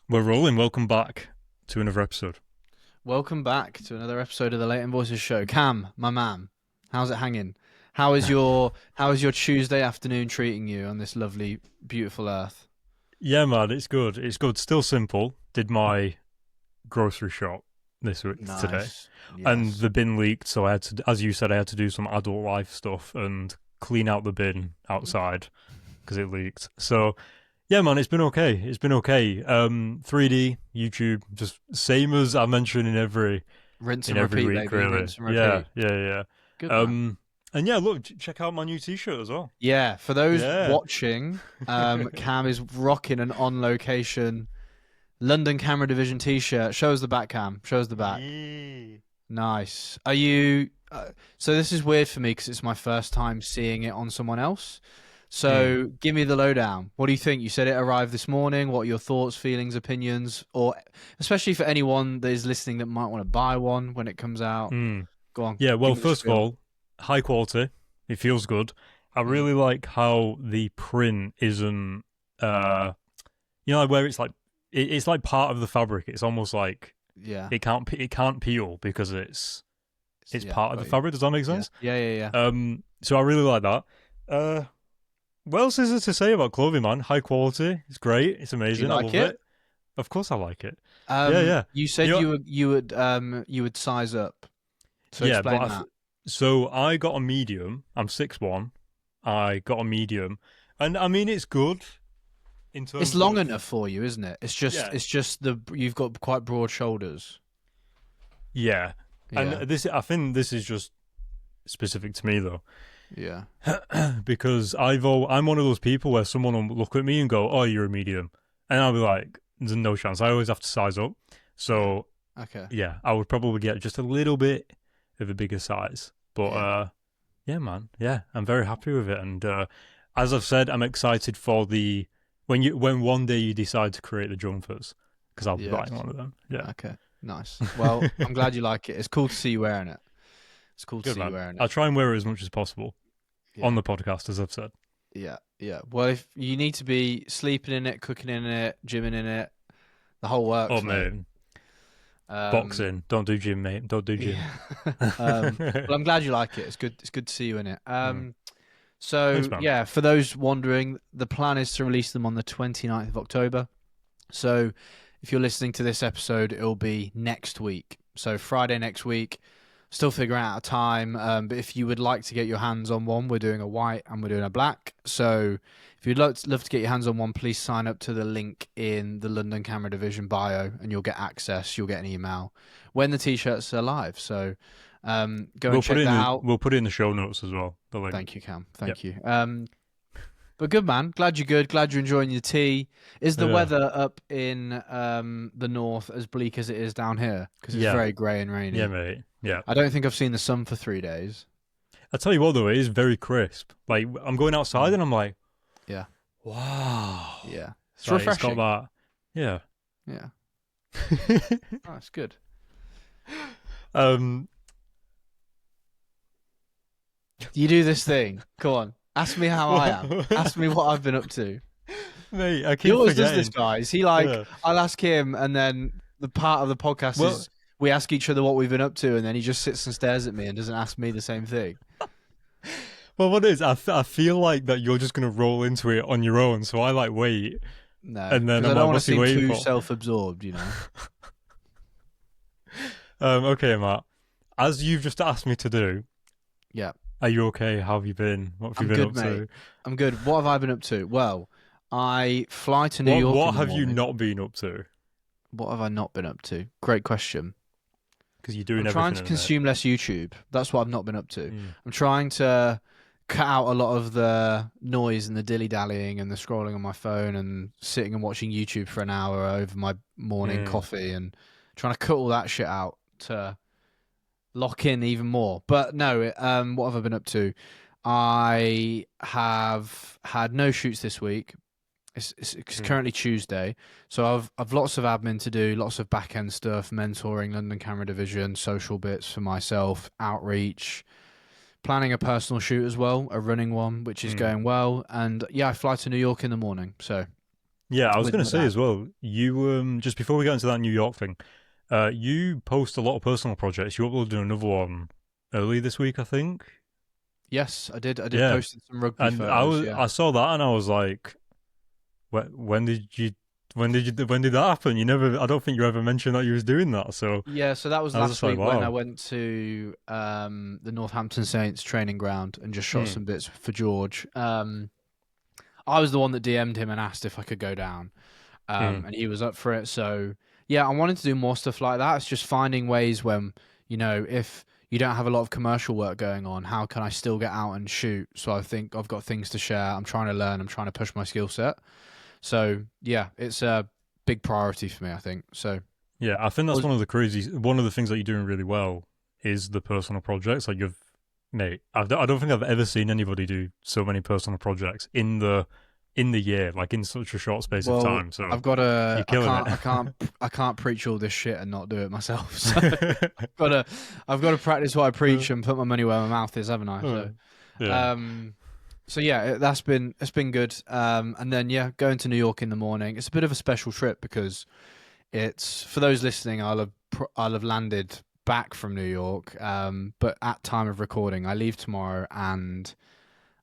We're rolling. Welcome back to another episode. Welcome back to another episode of the Late Invoices show. Cam, my man, how's it hanging? How is your Tuesday afternoon treating you on this lovely, beautiful earth? Yeah, man, it's good. It's good. Still simple. Did my grocery shop this week today, Nice. and Yes. the bin leaked. So I had to, as you said, I had to do some adult life stuff and clean out the bin outside because it leaked. So yeah, man, it's been okay. It's been okay. 3D YouTube, just same as I mention in every Rinse in and every repeat, week, baby. really. Rinse and Yeah, repeat. yeah, Good yeah. man. And yeah, look, check out my new T-shirt as well. Yeah, for those Yeah. watching, Cam is rocking an on location London Camera Division t-shirt. Shows the back, Cam. Shows the back. Yeah. Nice. Are you? So this is weird for me because it's my first time seeing it on someone else. So give me the lowdown. What do you think? You said it arrived this morning. What are your thoughts, feelings, opinions, or especially for anyone that is listening that might want to buy one when it comes out? Mm. Go on. Yeah, Give well, me the first of spiel. all, high quality. It feels good. I Mm. really like how the print isn't, like where it's like it's like part of the fabric. It's almost like Yeah. it can't peel because it's Yeah. part of Got the you. fabric. Does that make Yeah. sense? Yeah. Yeah. So I really like that. Uh, what else is there to say about clothing, man? High quality. It's great. It's Do you amazing. I like love it? it. Of course, I like it. Yeah, yeah. You said You know, you would size up. So yeah, but explain that. so I got a medium. I'm 6'1". I got a medium, and I mean it's good in It's terms long of enough for you, isn't it? It's just yeah, it's just the you've got quite broad shoulders. yeah. Yeah. And I think this is just specific to me though, Yeah. because I'm one of those people where someone will look at me and go, "Oh, you're a medium," and I'll be like, "There's no chance." I always have to size up. So Okay. yeah, I would probably get just a little bit of a bigger size, but Yeah. yeah, man. Yeah, I'm very happy with it. And as I've said, I'm excited for the when one day you decide to create the jumpers because I'll be Yes. buying one of them. Yeah, Okay. Nice. Well, I'm glad you like it. It's cool to see you wearing it. It's cool to good see you man. wearing it. I'll try and wear it as much as possible Yeah. on the podcast, as I've said. Yeah. Yeah. Well, if you need to be sleeping in it, cooking in it, gymming in it, the whole Oh works, mate. man, Um, boxing. Don't do gym, mate. Don't do gym. yeah. Well, I'm glad you like it. It's good. It's good to see you in it. Mm. Thanks, So man. yeah, for those wondering, the plan is to release them on the 29th of October. So if you're listening to this episode, it'll be next week. So Friday next week. Still figuring out a time. But if you would like to get your hands on one, we're doing a white and we're doing a black. So if you'd love to get your hands on one, please sign up to the link in the London Camera Division bio and you'll get access. You'll get an email when the t-shirts are live. So go and check that out. We'll put it in the show notes as well. The link. Thank you, Cam. Yep. Thank you. But good man. Glad you're good. Glad you're enjoying your tea. Is the Yeah. weather up in the north as bleak as it is down here? Because it's Yeah. very grey and rainy. Yeah, mate. Yeah. I don't think I've seen the sun for 3 days. I tell you what, though, it is very crisp. Like I'm going outside and I'm like, Yeah. wow. Yeah. It's Like, it's got refreshing. that. Yeah. Yeah. Oh, it's good. um. You do this thing. Come on. Ask me how I am. Ask me what I've been up to. Mate, I He keep always forgetting. does this, guys. He like, Yeah. I'll ask him, and then the part of the podcast Well- is we ask each other what we've been up to, and then he just sits and stares at me and doesn't ask me the same thing. Well, what is? I feel like that you're just gonna roll into it on your own. So I like wait. No, And then 'cause I'm I like, don't want to what's he seem waiting too for? self-absorbed, you know. Okay, Matt. As you've just asked me to do, Yeah, are you okay? How have you been? What have I'm you been good, up mate. to? I'm good. What have I been up to? Well, I fly to New York. What in the have you morning. not been up to? What have I not been up to? Great question. Because you're doing I'm trying to everything. consume less YouTube. That's what I've not been up to. Mm. I'm trying to cut out a lot of the noise and the dilly-dallying and the scrolling on my phone and sitting and watching YouTube for an hour over my morning coffee and trying to cut all that shit out to lock in even more. But no, what have I been up to? I have had no shoots this week. It's currently Tuesday, so I've lots of admin to do, lots of back end stuff, mentoring, London Camera Division, social bits for myself, outreach, planning a personal shoot as well, a running one, which is going well. And yeah, I fly to New York in the morning, so Yeah, I was with gonna my say dad. as well. You just before we get into that New York thing, you post a lot of personal projects. You uploaded another one early this week, I think. Yes, I did. I did Yeah, post some rugby and photos. Yeah. I saw that and I was like, when did that happen? You never. I don't think you ever mentioned that you was doing that. So Yeah, so that was I was last just like, week when I wow. went to the Northampton Saints training ground and just shot Hmm. some bits for George. I was the one that DM'd him and asked if I could go down, Hmm. and he was up for it. So yeah, I wanted to do more stuff like that. It's just finding ways when if you don't have a lot of commercial work going on, how can I still get out and shoot? So I think I've got things to share. I'm trying to learn. I'm trying to push my skill set. So yeah, it's a big priority for me, I think. So Yeah, I think that's was one of the things that you're doing really well is the personal projects. Like mate, I don't think I've ever seen anybody do so many personal projects in the year, like in such a short space of well, time. So I've got to. you're killing it. I can't preach all this shit and not do it myself. So got to. I've got to practice what I preach and put my money where my mouth is, haven't I? Uh, So yeah. um, so yeah, it's been good. And then yeah, going to New York in the morning. It's a bit of a special trip because it's for those listening. I'll have landed back from New York. But at time of recording, I leave tomorrow and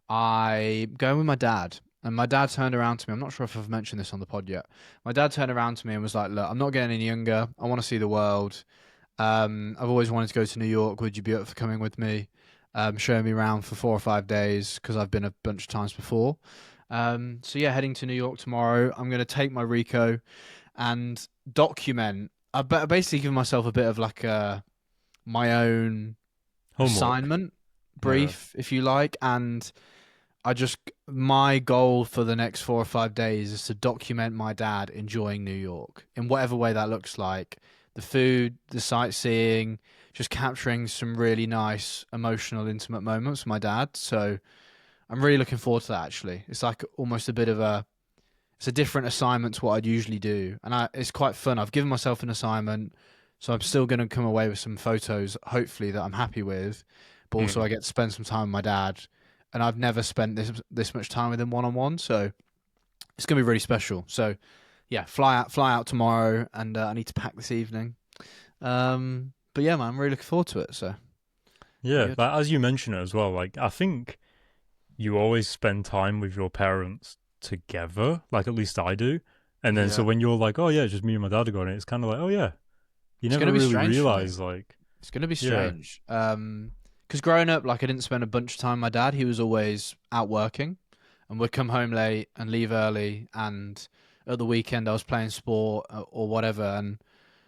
I going with my dad. And my dad turned around to me. I'm not sure if I've mentioned this on the pod yet. My dad turned around to me and was like, "Look, I'm not getting any younger. I want to see the world. I've always wanted to go to New York. Would you be up for coming with me? Showing me around for 4 or 5 days because I've been a bunch of times before. So yeah, heading to New York tomorrow. I'm going to take my Rico and document. Basically give myself a bit of like my own Homework. assignment Yeah. brief, if you like, and my goal for the next 4 or 5 days is to document my dad enjoying New York in whatever way that looks like. The food, the sightseeing, just capturing some really nice, emotional, intimate moments with my dad. So I'm really looking forward to that. Actually, it's like almost a bit of it's a different assignment to what I'd usually do, and it's quite fun. I've given myself an assignment, so I'm still going to come away with some photos, hopefully that I'm happy with. But also, Mm. I get to spend some time with my dad, and I've never spent this much time with him one on one, so it's going to be really special. So, yeah, fly out tomorrow, and I need to pack this evening. But yeah, man, I'm really looking forward to it. So, be Yeah, good. but as you mentioned it as well, like I think you always spend time with your parents together. Like at least I do. And then so Yeah, when you're like, oh yeah, just me and my dad are going, it's kind of like, oh yeah, you it's going never to be really strange for me. realize like, It's going to be yeah, strange. Because growing up, like I didn't spend a bunch of time with my dad. He was always out working, and would come home late and leave early. And at the weekend, I was playing sport or whatever. And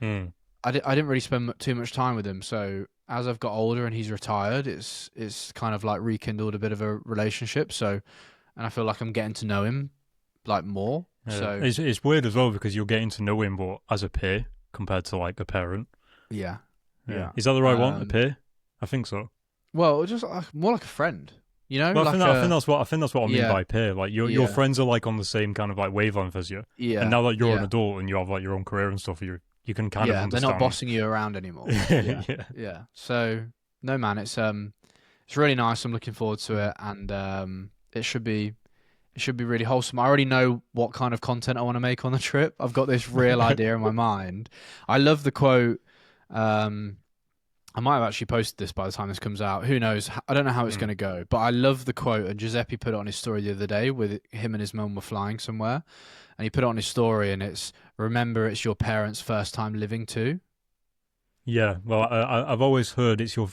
mm, I didn't really spend too much time with him. So as I've got older and he's retired, it's kind of like rekindled a bit of a relationship. So and I feel like I'm getting to know him like more. yeah. So It's weird as well because you're getting to know him, but as a peer compared to like a parent. yeah, Yeah, yeah. is that the right one? A peer? I think so. Well, just more like a friend. Well, Like a I think that's what I mean yeah, by peer. Like your yeah. friends are like on the same kind of like wavelength as you, and Yeah, now that you're an yeah, adult and you have like your own career and stuff, you can kind of yeah. They're not understand. bossing you around anymore. Yeah, Yeah. yeah. So no, man, it's really nice. I'm looking forward to Mm. it, and it should be really wholesome. I already know what kind of content I want to make on the trip. I've got this real idea in my mind. I love the quote. Um, I might have actually posted this by the time this comes out. Who knows? I don't know how it's Mm. going to go, but I love the quote. And Giuseppe put it on his story the other day with him and his mum were flying somewhere, and he put it on his story, and it's remember it's your parents' first time living too. Yeah, well, I've always heard it's your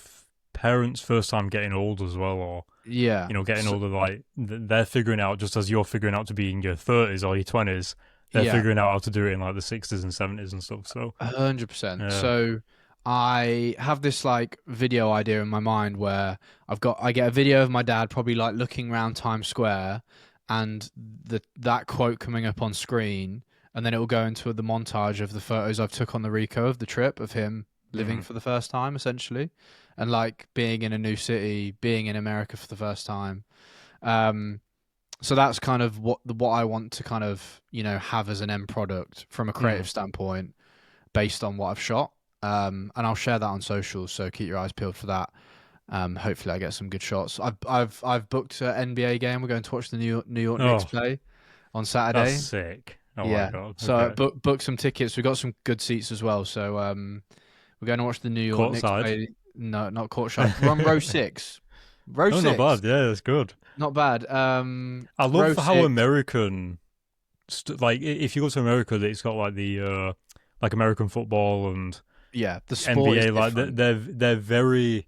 parents' first time getting old as well, or Yeah, getting older. Like they're figuring out just as you're figuring out to be in your 30s or your 20s, they're yeah, figuring out how to do it in like the 60s and 70s and stuff. So 100%. yeah, So I have this like video idea in my mind where I get a video of my dad probably like looking around Times Square, and that quote coming up on screen, and then it will go into the montage of the photos I've took on the Rico of the trip of him living hmm for the first time essentially, and like being in a new city, being in America for the first time. Um, so that's kind of what I want to kind of have as an end product from a hmm creative standpoint based on what I've shot. And I'll share that on socials, so keep your eyes peeled for that. Hopefully, I get some good shots. I've booked an NBA game. We're going to watch the New York Knicks oh, play on that's Saturday. sick. Oh my Yeah. god. So Okay. book some tickets. We got some good seats as well. So we're going to watch the New York Knicks Courtside. play. No, not courtside. We're on row six. Row Oh, not six. bad. Yeah, that's good. Not bad. I Row love how six. American, like if you go to America, it's got like the like American football and Yeah, the sport is NBA. Like different. they're very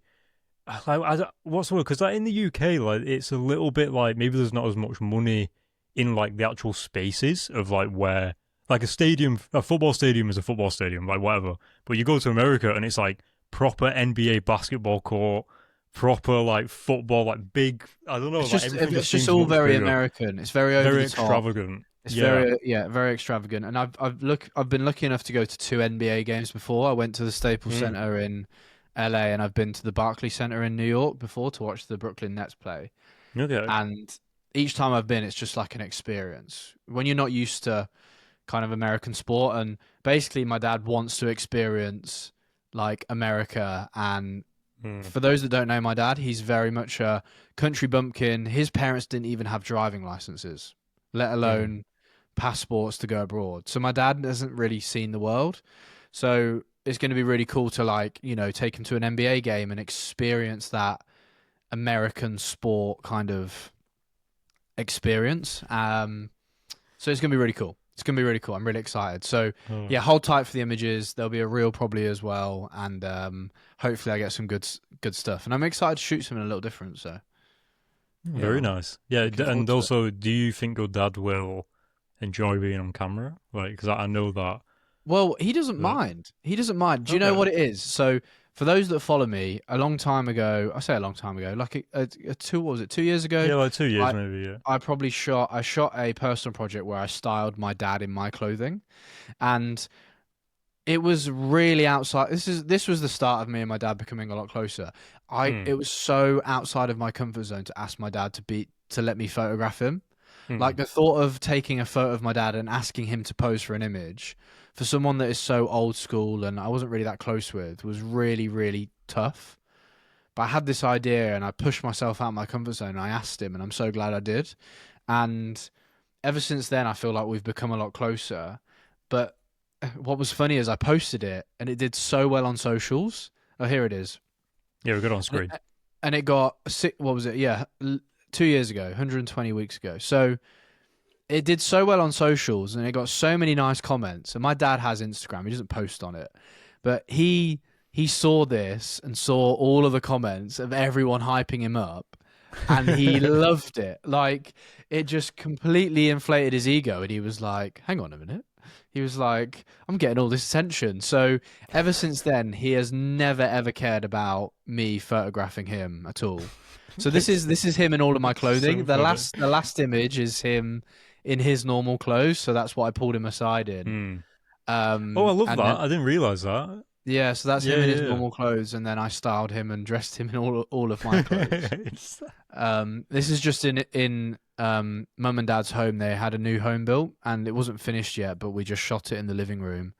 like what's the word? Because like in the UK, like it's a little bit like maybe there's not as much money in like the actual spaces of like where like a football stadium is a football stadium, like whatever. But you go to America and it's like proper NBA basketball court, proper like football, like big. I don't know, like everything It's just just seems all much very bigger, American. It's very over very the top. extravagant. It's Yeah. very extravagant. And I've been lucky enough to go to two NBA games before. I went to the Staples Mm. Center in LA, and I've been to the Barclays Center in New York before to watch the Brooklyn Nets play. Okay. And each time I've been, it's just like an experience when you're not used to kind of American sport. And basically, my dad wants to experience like America. And Mm. for those that don't know my dad, he's very much a country bumpkin. His parents didn't even have driving licenses, let Mm. alone passports to go abroad. So my dad hasn't really seen the world. So it's going to be really cool to like, take him to an NBA game and experience that American sport kind of experience. So it's going to be really cool. It's going to be really cool. I'm really excited. So Oh. yeah, hold tight for the images. There'll be a reel probably as well, and hopefully I get some good stuff. And I'm excited to shoot something a little different. So yeah, Very I'm nice. Yeah, looking forward and to it. also, do you think your dad will enjoy being on camera? Like, because I know that. Well, he doesn't But mind. He doesn't mind. Do you know okay. what it is? So for those that follow me, a long time ago, I say a long time ago, like what was it, 2 years ago? Yeah, like 2 years I maybe. Yeah. I probably shot a personal project where I styled my dad in my clothing, and it was really outside. This was the start of me and my dad becoming a lot closer. Mm. It was so outside of my comfort zone to ask my dad to let me photograph him. Like Mm. the thought of taking a photo of my dad and asking him to pose for an image for someone that is so old school and I wasn't really that close with was really, really tough. But I had this idea and I pushed myself out of my comfort zone and I asked him and I'm so glad I did. And ever since then, I feel like we've become a lot closer. But what was funny is I posted it and it did so well on socials. Oh, here it is. Yeah, we're good on And screen. it got what was it? Yeah, 2 years ago, 120 weeks ago. So it did so well on socials and it got so many nice comments. And my dad has Instagram. He doesn't post on it. But he saw this and saw all of the comments of everyone hyping him up and he loved it. Like it just completely inflated his ego and he was like, "Hang on a minute." He was like, "I'm getting all this attention." So ever since then, he has never ever cared about me photographing him at all. So this is him in all of my It's so clothing. The funny. last image is him in his normal clothes, so that's what I pulled him aside in. Mm. Oh, I love And that. then I didn't realize that. yeah, so that's Yeah, him in his yeah, normal clothes, and then I styled him and dressed him in all of my yeah. clothes. This is just in mum and dad's home. They had a new home built, and it wasn't finished yet, but we just shot it in the living room.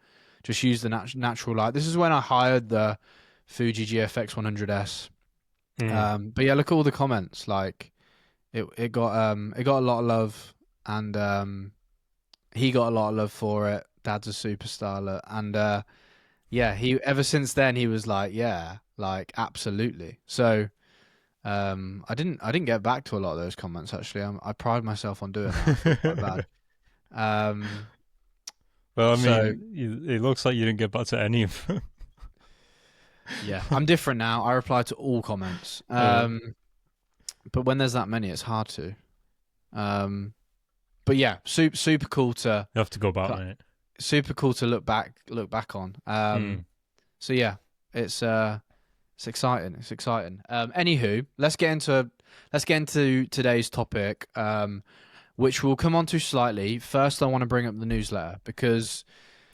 Just used the natural light. This is when I hired the Fuji GFX 100S. Mm. But yeah, look at all the comments. Like it got a lot of love, and he got a lot of love for it. Dad's a superstar, and yeah, he ever since then he was like, yeah, like absolutely. So I didn't get back to a lot of those comments actually. I pride myself on doing that. I feel quite bad. Um, Well, I so mean, it looks like you didn't get back to any of them. yeah, I'm different now. I reply to all comments. Yeah. But when there's that many, it's hard to. Um, but yeah, super cool to You have to go back, mate. super cool to look back on. Mm. So yeah, it's exciting. It's exciting. Anywho, let's get into today's topic, which we'll come on to slightly. First, I want to bring up the newsletter because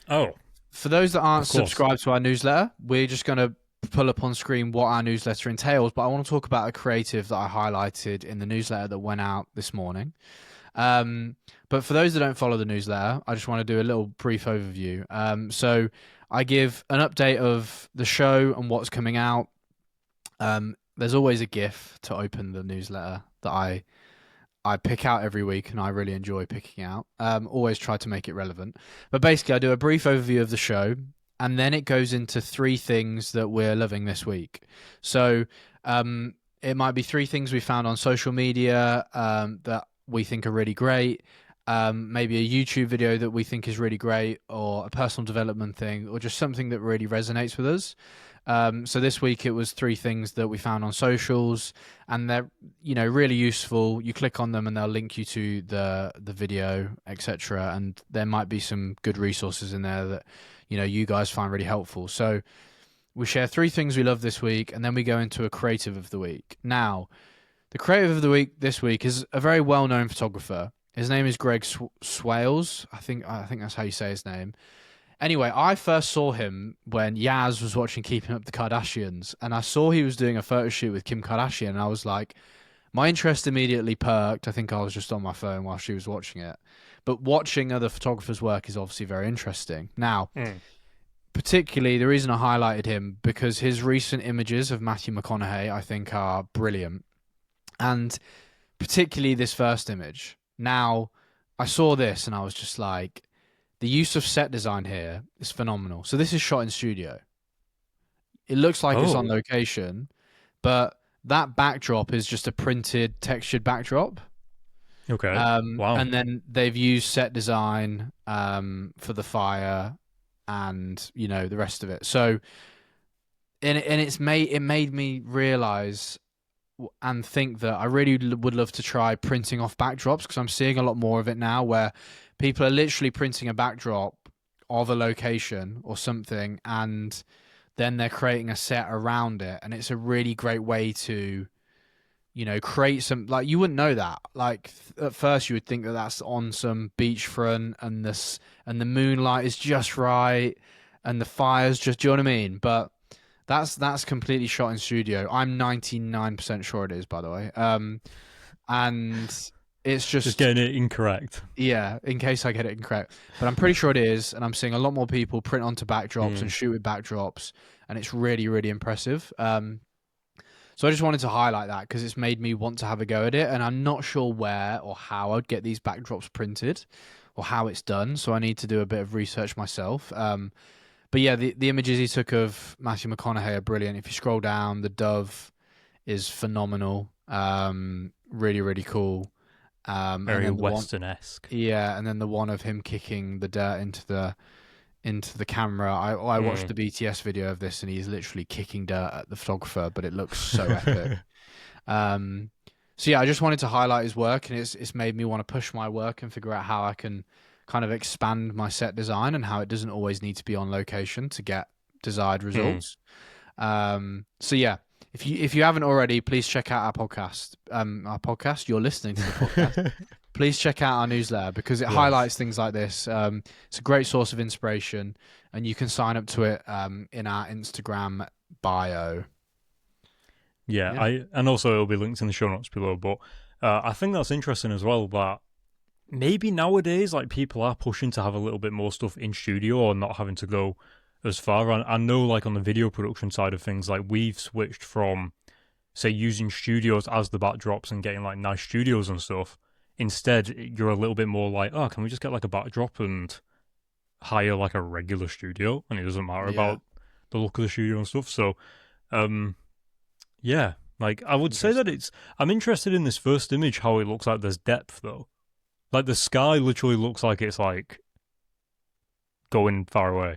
Oh, for those that aren't of course. subscribed to our newsletter, we're just going to pull up on screen what our newsletter entails. But I want to talk about a creative that I highlighted in the newsletter that went out this morning. But for those that don't follow the newsletter, I just want to do a little brief overview. So I give an update of the show and what's coming out. There's always a GIF to open the newsletter that I pick out every week, and I really enjoy picking out. Always try to make it relevant. But basically, I do a brief overview of the show, and then it goes into three things that we're loving this week. So it might be three things we found on social media that we think are really great. Maybe a YouTube video that we think is really great, or a personal development thing, or just something that really resonates with us. So this week it was three things that we found on socials, and they're really useful. You click on them and they'll link you to the video, etc. And there might be some good resources in there that you guys find really helpful. So we share three things we love this week, and then we go into a creative of the week. Now, the creative of the week this week is a very well-known photographer. His name is Greg Swales. I think that's how you say his name. Anyway, I first saw him when Yaz was watching Keeping Up the Kardashians, and I saw he was doing a photo shoot with Kim Kardashian, and I was like, my interest immediately perked. I think I was just on my phone while she was watching it. But watching other photographers' work is obviously very interesting. Now, particularly, the reason I highlighted him, because his recent images of Matthew McConaughey, I think, are brilliant. And particularly this first image. Now, I saw this and I was just like, the use of set design here is phenomenal. So this is shot in studio. It looks like it's on location, but that backdrop is just a printed, textured backdrop. Okay. Wow. And then they've used set design for the fire and the rest of it. So, and it made me realize and think that I really would love to try printing off backdrops, because I'm seeing a lot more of it now where people are literally printing a backdrop of a location or something, and then they're creating a set around it. And it's a really great way to, create some, like, you wouldn't know that. Like at first you would think that that's on some beachfront and the moonlight is just right and the fire's just, do you know what I mean? But that's completely shot in studio. I'm 99% sure it is, by the way. And it's just getting it incorrect. Yeah, in case I get it incorrect. But I'm pretty sure it is, and I'm seeing a lot more people print onto backdrops and shoot with backdrops, and it's really, really impressive. So I just wanted to highlight that because it's made me want to have a go at it, and I'm not sure where or how I'd get these backdrops printed or how it's done, so I need to do a bit of research myself. But yeah, the images he took of Matthew McConaughey are brilliant. If you scroll down, the dove is phenomenal. Really, really cool. Very Western-esque. Yeah, and then the one of him kicking the dirt into the camera. I watched the BTS video of this, and he's literally kicking dirt at the photographer, but it looks so epic. So yeah, I just wanted to highlight his work, and it's made me want to push my work and figure out how I can kind of expand my set design and how it doesn't always need to be on location to get desired results. So yeah, if you haven't already, please check out our podcast. You're listening to the podcast. Please check out our newsletter because it highlights things like this. It's a great source of inspiration, and you can sign up to it in our Instagram bio. And also it'll be linked in the show notes below. But I think that's interesting as well, that maybe nowadays, like, people are pushing to have a little bit more stuff in studio or not having to go as far. I know, like, on the video production side of things, like, we've switched from, say, using studios as the backdrops and getting, like, nice studios and stuff. Instead, you're a little bit more like, oh, can we just get, like, a backdrop and hire, like, a regular studio? And it doesn't matter about the look of the studio and stuff. So, yeah, like, I would say that I'm interested in this first image, how it looks like there's depth, though. Like, the sky literally looks like it's, like, going far away.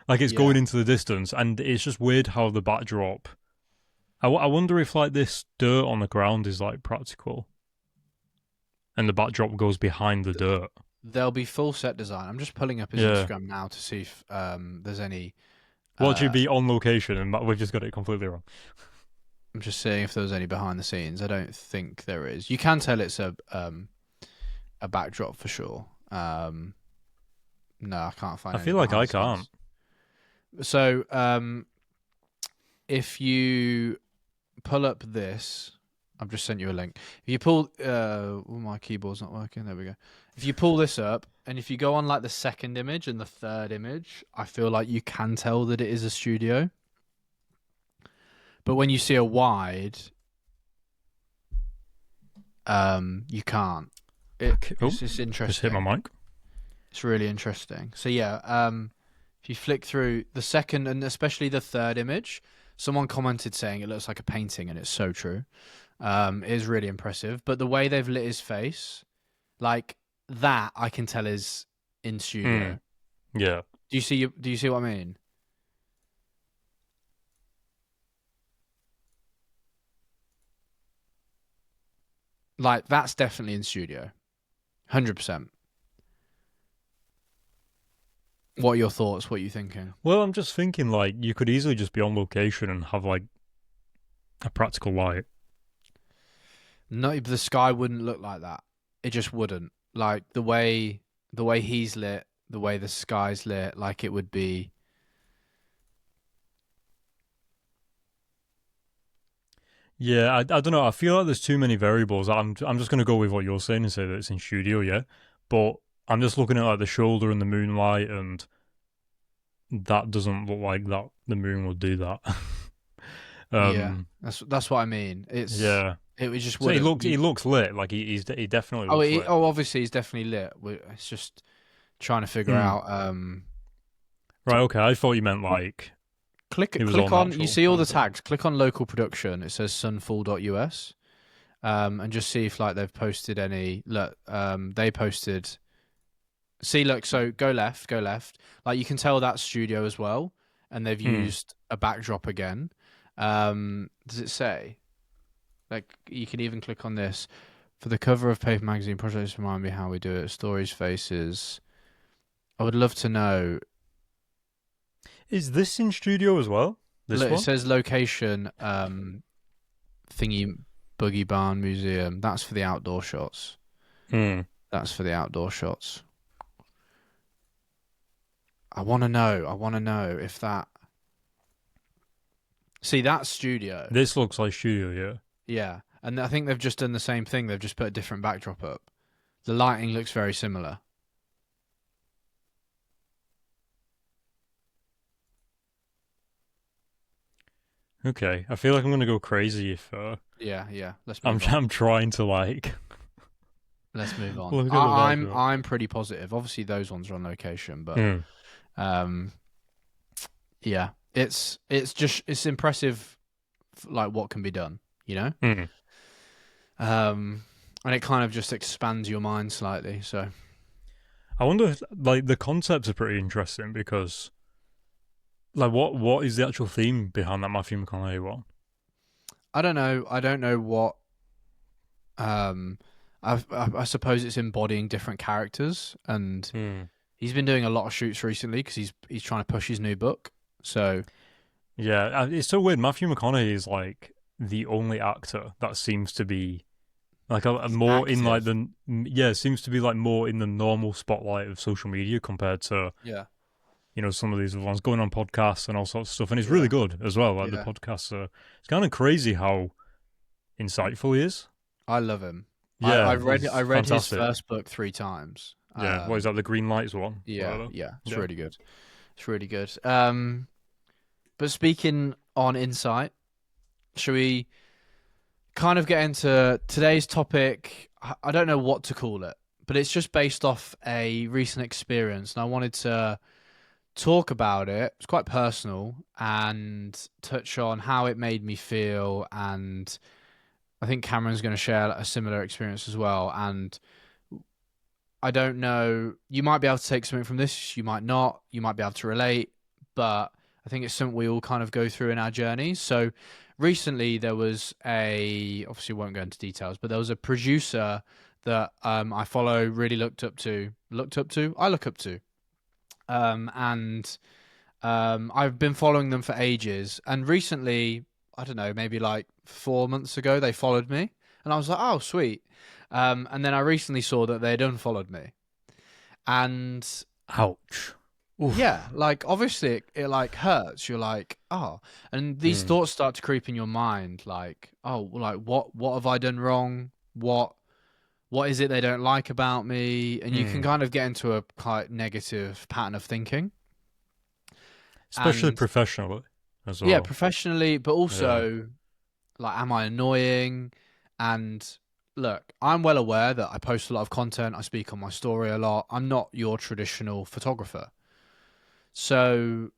Like, it's going into the distance, and it's just weird how the backdrop... I wonder if, like, this dirt on the ground is, like, practical. And the backdrop goes behind the dirt. There'll be full set design. I'm just pulling up his Instagram now to see if there's any... Watch it be on location, and we've just got it completely wrong. I'm just seeing if there's any behind the scenes. I don't think there is. You can tell it's a backdrop for sure. No, I can't find. I feel like I can't. So, if you pull up this, I've just sent you a link. If you pull, my keyboard's not working. There we go. If you pull this up, and if you go on like the second image and the third image, I feel like you can tell that it is a studio. But when you see a wide, you can't. Oh, It's interesting. just hit my mic. It's really interesting. So yeah, if you flick through the second and especially the third image, someone commented saying it looks like a painting, and it's so true. It is really impressive. But the way they've lit his face, like that, I can tell is in studio. Yeah. Do you see what I mean? Like that's definitely in studio, 100%. What are your thoughts? What are you thinking? Well, I'm just thinking like you could easily just be on location and have like a practical light. No, the sky wouldn't look like that. It just wouldn't. Like the way he's lit, the way the sky's lit, like it would be. Yeah, I don't know. I feel like there's too many variables. I'm just gonna go with what you're saying and say that it's in studio, yeah. But I'm just looking at like the shoulder and the moonlight, and that doesn't look like that. The moon would do that. Yeah, that's what I mean. Yeah. It just So wouldn't. he looks lit. Like he definitely Oh, looks lit. obviously he's definitely lit. It's just trying to figure out. Right. Okay. I thought you meant like Click it was all on. natural You see all the kind of tags. Click on local production. It says sunfall.us. And just see if like they've posted any. Look, they posted. See, look. So go left. Like you can tell that's studio as well, and they've used a backdrop again. Does it say? Like you can even click on this for the cover of Paper Magazine. Projects remind me how we do it. Stories, faces. I would love to know. Is this in studio as well? This Look, one? it says location. Thingy Boogie Barn Museum. That's for the outdoor shots. That's for the outdoor shots. I want to know if that. See, that's studio. This looks like studio, yeah. Yeah, and I think they've just done the same thing. They've just put a different backdrop up. The lighting looks very similar. Okay, I feel like I'm gonna go crazy if Yeah. Let's move on. I'm trying to like. Let's move on. Look at the I'm pretty positive. Obviously, those ones are on location, but yeah, it's impressive, like what can be done, you know. And it kind of just expands your mind slightly. So I wonder if like the concepts are pretty interesting because like what is the actual theme behind that Matthew McConaughey one? I don't know what. I suppose it's embodying different characters, and he's been doing a lot of shoots recently because he's trying to push his new book. So yeah, it's so weird. Matthew McConaughey is like the only actor that seems to be like a more active. in like the seems to be like more in the normal spotlight of social media compared to some of these other ones going on podcasts and all sorts of stuff, and it's really good as well. Like the podcasts, it's kind of crazy how insightful he is. I love him. Yeah, I read fantastic. his first book 3 times. Yeah, what is that? The Green Lights one. Yeah, it's really good. It's really good. But speaking on insight, should we kind of get into today's topic? I don't know what to call it, but it's just based off a recent experience, and I wanted to talk about it. It's quite personal and touch on how it made me feel, and I think Cameron's going to share a similar experience as well. And I don't know, you might be able to take something from this, you might not, you might be able to relate, but I think it's something we all kind of go through in our journeys. So recently there was obviously won't go into details, but there was a producer that I follow, really I look up to. And I've been following them for ages. And recently, I don't know, maybe like 4 months ago, they followed me. And I was like, oh, sweet. And then I recently saw that they'd unfollowed me. And ouch. Oof. Yeah, like obviously it like hurts. You're like, oh, and these thoughts start to creep in your mind, like, oh, like what have I done wrong? What is it they don't like about me? And you can kind of get into a quite negative pattern of thinking, especially professionally as well. Yeah, professionally, but also like, am I annoying? And look, I'm well aware that I post a lot of content. I speak on my story a lot. I'm not your traditional photographer. So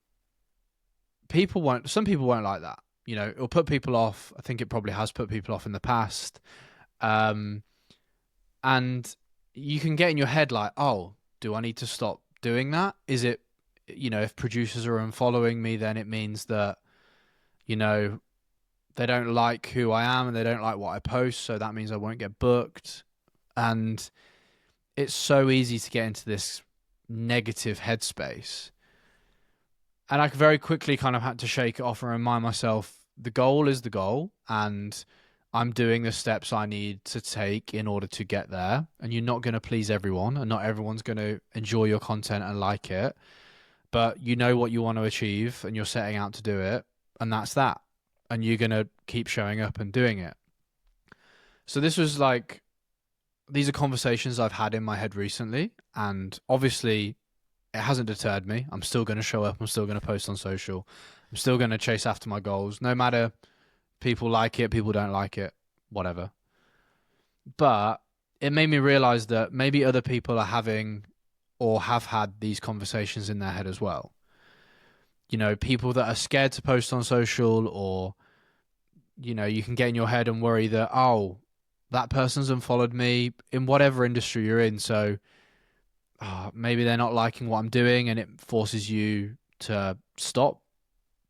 some people won't like that. You know, it'll put people off. I think it probably has put people off in the past. And you can get in your head like, oh, do I need to stop doing that? Is it, if producers are unfollowing me, then it means that, they don't like who I am and they don't like what I post. So that means I won't get booked. And it's so easy to get into this negative headspace. And I very quickly kind of had to shake it off and remind myself the goal is the goal, and I'm doing the steps I need to take in order to get there. And you're not going to please everyone, and not everyone's going to enjoy your content and like it. But you know what you want to achieve, and you're setting out to do it, and that's that. And you're going to keep showing up and doing it. So this was like, these are conversations I've had in my head recently, and obviously it hasn't deterred me. I'm still going to show up. I'm still going to post on social. I'm still going to chase after my goals, no matter people like it, people don't like it, whatever. But it made me realize that maybe other people are having or have had these conversations in their head as well. People that are scared to post on social, or, you can get in your head and worry that, oh, that person's unfollowed me in whatever industry you're in. So maybe they're not liking what I'm doing, and it forces you to stop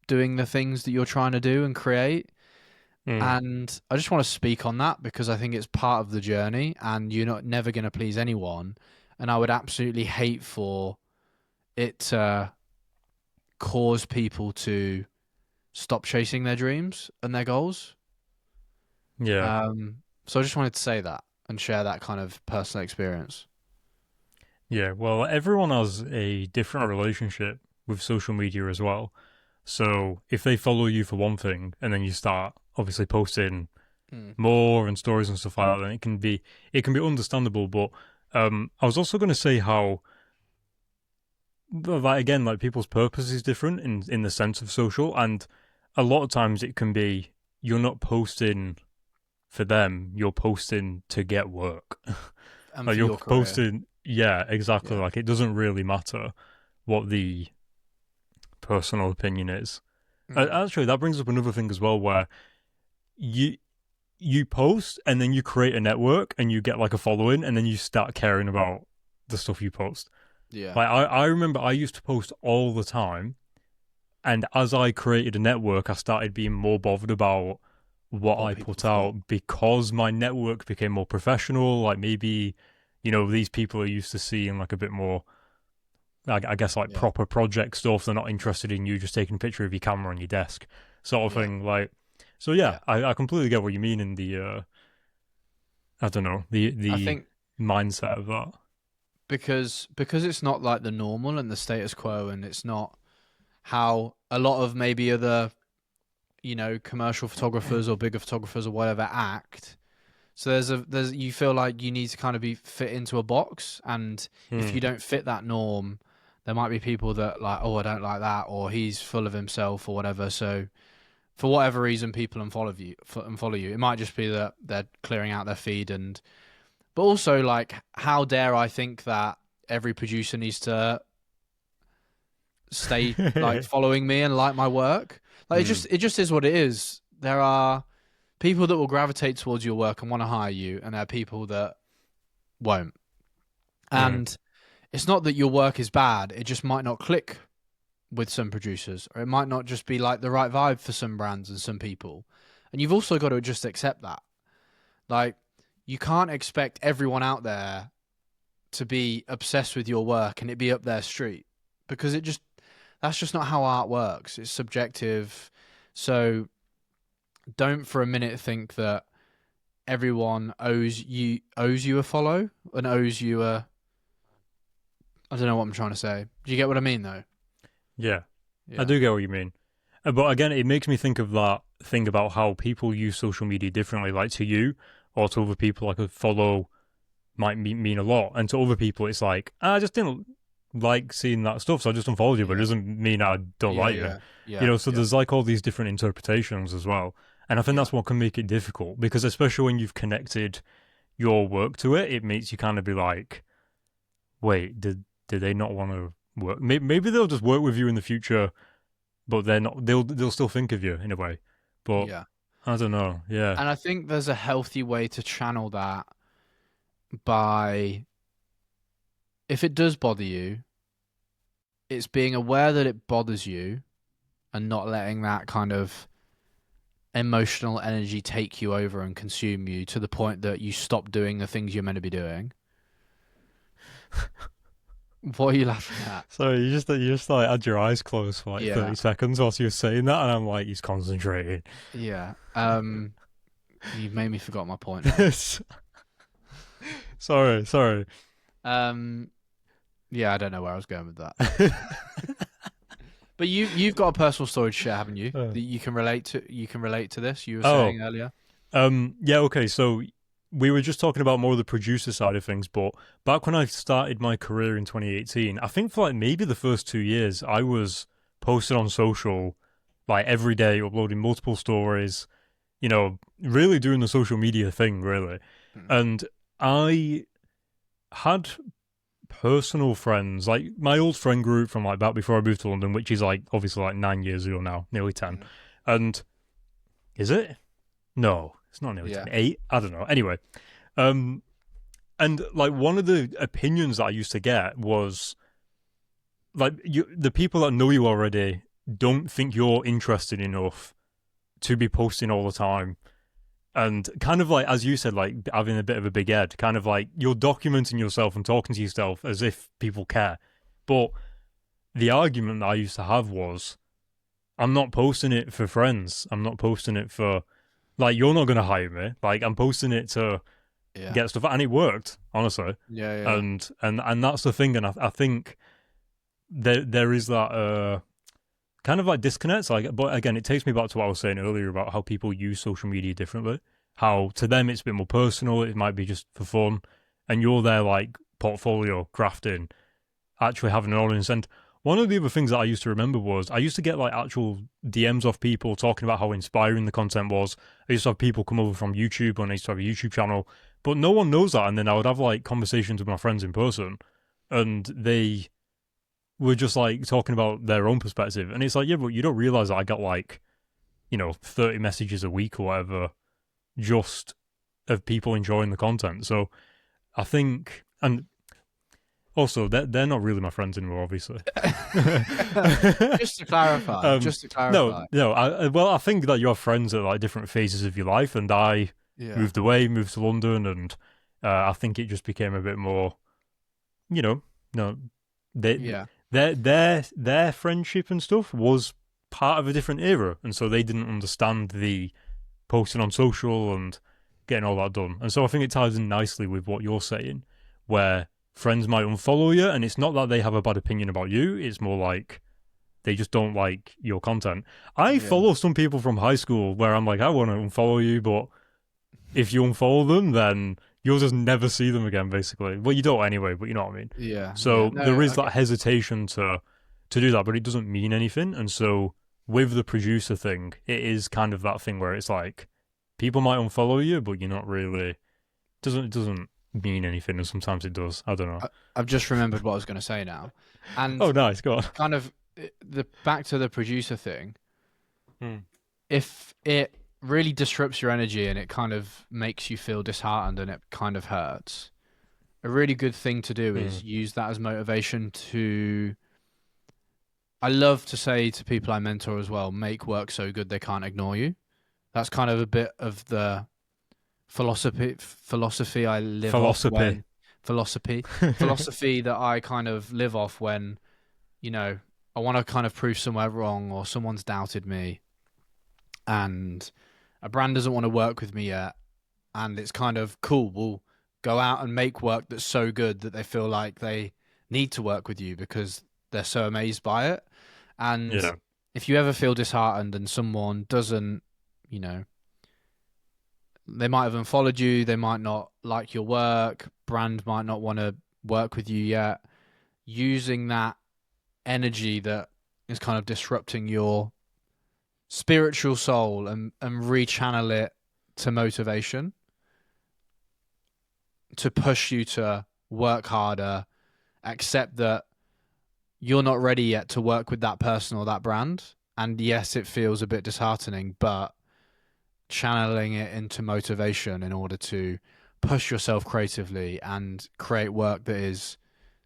doing the things that you're trying to do and create. And I just want to speak on that because I think it's part of the journey, and you're never going to please anyone. And I would absolutely hate for it to cause people to stop chasing their dreams and their goals. Yeah. So I just wanted to say that and share that kind of personal experience. Yeah, well, everyone has a different relationship with social media as well. So if they follow you for one thing and then you start obviously posting more and stories and stuff like that, then it can be understandable. But I was also going to say how, like, again, like, people's purpose is different in the sense of social, and a lot of times it can be you're not posting for them, you're posting to get work. And like, you're posting. Yeah, exactly. Yeah. Like, it doesn't really matter what the personal opinion is. Actually, that brings up another thing as well, where you post and then you create a network and you get like a following, and then you start caring about the stuff you post. Yeah. Like, I remember I used to post all the time, and as I created a network, I started being more bothered about what I put out, because my network became more professional. Like, maybe, these people are used to seeing like a bit more, I guess, like proper project stuff. They're not interested in you just taking a picture of your camera on your desk sort of thing. Like, so I completely get what you mean in the, I don't know, the I think mindset of that. Because it's not like the normal and the status quo, and it's not how a lot of maybe other, commercial photographers or bigger photographers or whatever act. So there's you feel like you need to kind of be fit into a box, and if you don't fit that norm, there might be people that like, oh, I don't like that, or he's full of himself or whatever. So for whatever reason, people unfollow you. It might just be that they're clearing out their feed, but also, like, how dare I think that every producer needs to stay like following me and like my work? Like, it just is what it is. There are people that will gravitate towards your work and want to hire you, and there are people that won't. And it's not that your work is bad, it just might not click with some producers, or it might not just be like the right vibe for some brands and some people. And you've also got to just accept that. Like, you can't expect everyone out there to be obsessed with your work and it be up their street, because that's just not how art works. It's subjective. So don't for a minute think that everyone owes you a follow and owes you a, I don't know what I'm trying to say. Do you get what I mean, though? Yeah. I do get what you mean. But again, it makes me think of that thing about how people use social media differently. Like, to you or to other people, like, a follow might mean a lot. And to other people, it's like, I just didn't like seeing that stuff, so I just unfollowed you, but it doesn't mean I don't like you. So there's like all these different interpretations as well. And I think that's what can make it difficult, because especially when you've connected, your work to it, it makes you kind of be like, wait, did they not want to work? Maybe they'll just work with you in the future, but they're not. They'll still think of you in a way. But Yeah. I don't know. Yeah. And I think there's a healthy way to channel that by, if it does bother you, it's being aware that it bothers you and not letting that kind of emotional energy take you over and consume you to the point that you stop doing the things you're meant to be doing. What are you laughing at? So you just like had your eyes closed for like Yeah. 30 seconds whilst you were saying that, and I'm like, he's concentrating. Yeah. You've made me forget my point now. Sorry. Yeah, I don't know where I was going with that. But you've got a personal story to share, haven't you? That you can relate to. You can relate to this. You were saying earlier. Yeah. Okay. So we were just talking about more of the producer side of things, but back when I started my career in 2018, I think for like maybe the first 2 years, I was posting on social like every day, uploading multiple stories. Really doing the social media thing, really. And I had personal friends, like my old friend group from like back before I moved to London, which is like obviously like 9 years ago now, nearly 10. And is it? No, it's not nearly 10. 8? I don't know. Anyway, and like one of the opinions that I used to get was like the people that know you already don't think you're interested enough to be posting all the time. And kind of like, as you said, like having a bit of a big head, kind of like you're documenting yourself and talking to yourself as if people care. But the argument that I used to have was, I'm not posting it for friends. I'm not posting it for, like, you're not going to hire me. Like, I'm posting it to get stuff. And it worked, honestly. Yeah. And that's the thing. And I think there is that kind of like disconnects, like, but again, it takes me back to what I was saying earlier about how people use social media differently. How to them it's a bit more personal, it might be just for fun, and you're there like portfolio crafting, actually having an audience. And one of the other things that I used to remember was I used to get like actual DMs off people talking about how inspiring the content was. I used to have people come over from YouTube when I used to have a YouTube channel, but no one knows that. And then I would have like conversations with my friends in person, and they were just like talking about their own perspective. And it's like, yeah, but you don't realize that I got like, 30 messages a week or whatever just of people enjoying the content. So I think, and also they're not really my friends anymore, obviously. Just to clarify. No. I think that you have friends at like different phases of your life, and I moved to London, and I think it just became a bit more, their friendship and stuff was part of a different era, and so they didn't understand the posting on social and getting all that done. And so I think it ties in nicely with what you're saying, where friends might unfollow you, and it's not that they have a bad opinion about you, it's more like they just don't like your content. I follow some people from high school where I'm like, I want to unfollow you, but if you unfollow them, then you'll just never see them again, basically. Well, you don't anyway, but you know what I mean. Yeah. So there is that hesitation to do that, but it doesn't mean anything. And so with the producer thing, it is kind of that thing where it's like people might unfollow you, but you're not really. It doesn't mean anything, and sometimes it does. I don't know. I've just remembered what I was going to say now. And oh, nice. Go on. Kind of back to the producer thing. If it really disrupts your energy and it kind of makes you feel disheartened and it kind of hurts, a really good thing to do is use that as motivation to, I love to say to people I mentor as well, make work so good they can't ignore you. That's kind of a bit of the philosophy I live off when, philosophy that I kind of live off when, I want to kind of prove somewhere wrong or someone's doubted me and a brand doesn't want to work with me yet, and it's kind of cool. We'll go out and make work that's so good that they feel like they need to work with you because they're so amazed by it. And if you ever feel disheartened and someone doesn't, they might have unfollowed you, they might not like your work, brand might not want to work with you yet, using that energy that is kind of disrupting your spiritual soul and rechannel it to motivation to push you to work harder, accept that you're not ready yet to work with that person or that brand. And yes, it feels a bit disheartening, but channeling it into motivation in order to push yourself creatively and create work that is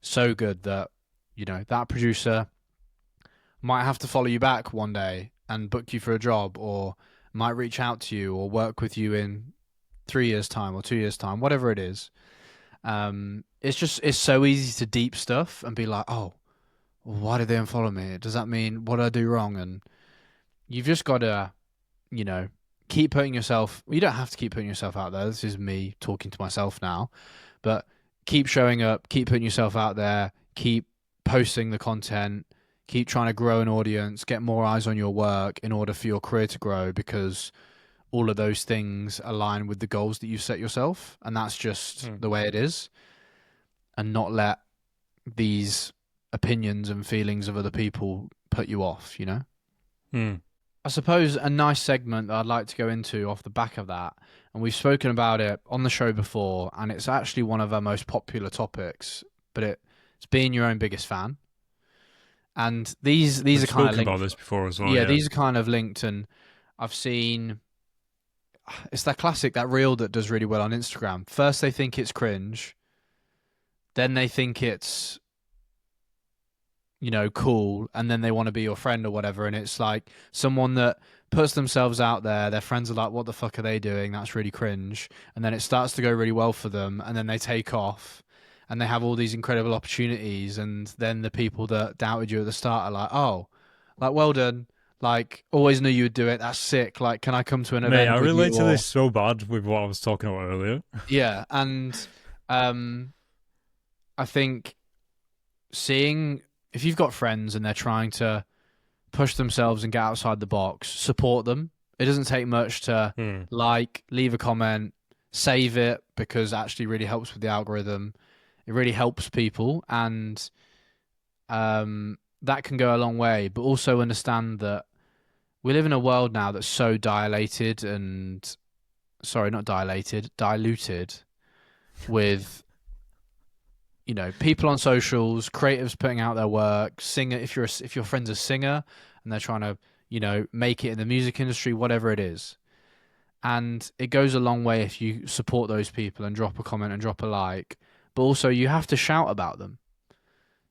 so good that, you know, that producer might have to follow you back one day and book you for a job, or might reach out to you or work with you in 3 years' time or 2 years' time, whatever it is. It's so easy to deep stuff and be like, oh, why did they unfollow me? Does that mean what did I do wrong? And you've just got to, you know, keep putting yourself. You don't have to keep putting yourself out there. This is me talking to myself now, but keep showing up, keep putting yourself out there, keep posting the content, keep trying to grow an audience, get more eyes on your work in order for your career to grow, because all of those things align with the goals that you set yourself, and that's just the way it is. And not let these opinions and feelings of other people put you off, you know? I suppose a nice segment that I'd like to go into off the back of that, and we've spoken about it on the show before, and it's actually one of our most popular topics, but it's being your own biggest fan. And these are kind of linked. About this before as well. Yeah, these are kind of linked, and I've seen it's that classic, that reel that does really well on Instagram. First they think it's cringe, then they think it's, you know, cool, and then they want to be your friend or whatever, and it's like someone that puts themselves out there, their friends are like, what the fuck are they doing? That's really cringe. And then it starts to go really well for them, and then they take off and they have all these incredible opportunities, and then the people that doubted you at the start are like, oh, like, well done, like, always knew you would do it, that's sick, like, can I come to an event? I relate to this so bad with what I was talking about earlier. Yeah, and I think seeing, if you've got friends and they're trying to push themselves and get outside the box, support them. It doesn't take much to leave a comment, save it, because it actually really helps with the algorithm. It really helps people, and that can go a long way. But also understand that we live in a world now that's so diluted with, you know, people on socials, creatives putting out their work, singer. If your friend's a singer and they're trying to, you know, make it in the music industry, whatever it is, and it goes a long way if you support those people and drop a comment and drop a like. But also, you have to shout about them.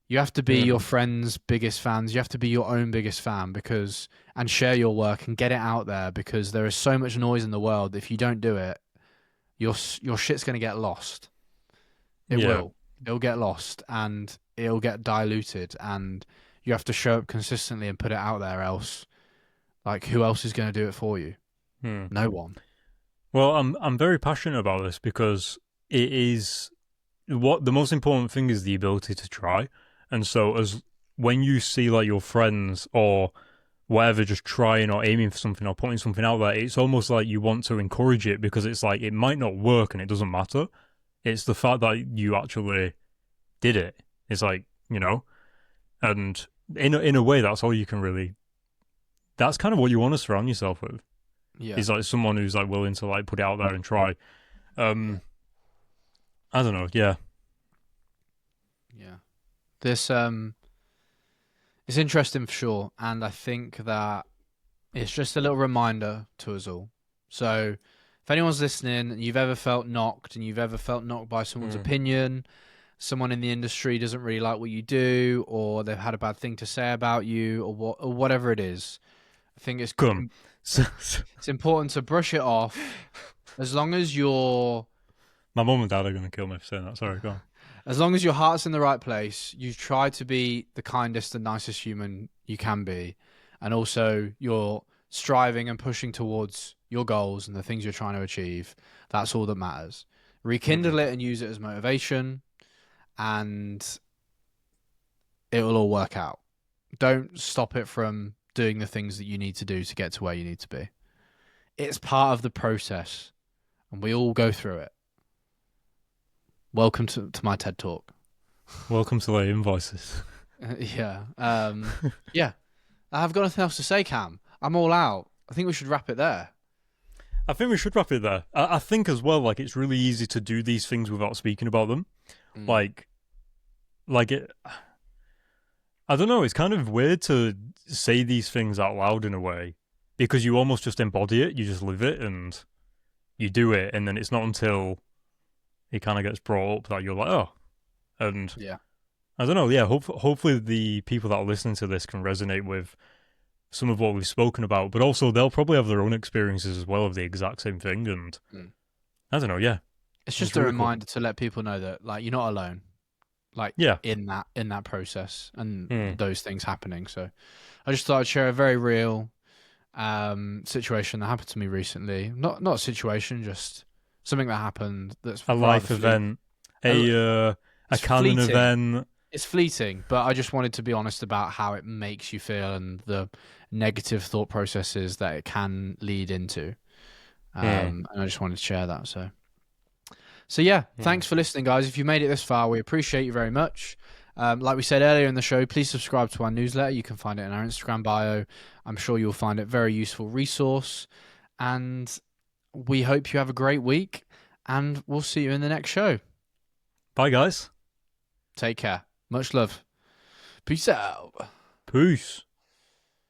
You have to be your friend's biggest fans. You have to be your own biggest fan, and share your work and get it out there, because there is so much noise in the world. If you don't do it, your shit's going to get lost. It will. It'll get lost and it'll get diluted, and you have to show up consistently and put it out there. Else, like, who else is going to do it for you? No one. Well, I'm very passionate about this because it is what the most important thing is, the ability to try. And so when you see like your friends or whatever just trying or aiming for something or putting something out there, it's almost like you want to encourage it, because it's like it might not work and it doesn't matter. It's the fact that you actually did it. It's like, you know, and in a way, that's all you can really. That's kind of what you want to surround yourself with. Yeah, is like someone who's like willing to like put it out there and try. I don't know. Yeah. This it's interesting for sure, and I think that it's just a little reminder to us all. So, if anyone's listening and you've ever felt knocked, and you've ever felt knocked by someone's opinion, someone in the industry doesn't really like what you do, or they've had a bad thing to say about you, or whatever it is, I think it's important to brush it off. As long as my mum and dad are going to kill me for saying that. Sorry, go on. As long as your heart's in the right place, you try to be the kindest and nicest human you can be, and also you're striving and pushing towards your goals and the things you're trying to achieve. That's all that matters. Rekindle it and use it as motivation, and it will all work out. Don't stop it from doing the things that you need to do to get to where you need to be. It's part of the process, and we all go through it. Welcome to my TED Talk. Welcome to the Invoices. Yeah. Yeah. I've got nothing else to say, Cam. I'm all out. I think we should wrap it there. I think we should wrap it there. I think as well, like it's really easy to do these things without speaking about them. Mm. Like, it. I don't know. It's kind of weird to say these things out loud in a way because you almost just embody it. You just live it and you do it, and then it's not until it kind of gets brought up that you're like, oh, and Yeah. I don't know. Yeah, hopefully the people that are listening to this can resonate with some of what we've spoken about, but also they'll probably have their own experiences as well of the exact same thing. And I don't know. Yeah, it's just a really reminder to let people know that like you're not alone. Like in that process and those things happening. So I just thought I'd share a very real situation that happened to me recently. Not a situation, just something that happened that's a life event, a canon event. It's fleeting, but I just wanted to be honest about how it makes you feel and the negative thought processes that it can lead into. And I just wanted to share that. So yeah, thanks for listening, guys. If you made it this far, we appreciate you very much. Like we said earlier in the show, please subscribe to our newsletter. You can find it in our Instagram bio. I'm sure you'll find it a very useful resource. And we hope you have a great week, and we'll see you in the next show. Bye, guys. Take care. Much love. Peace out. Peace.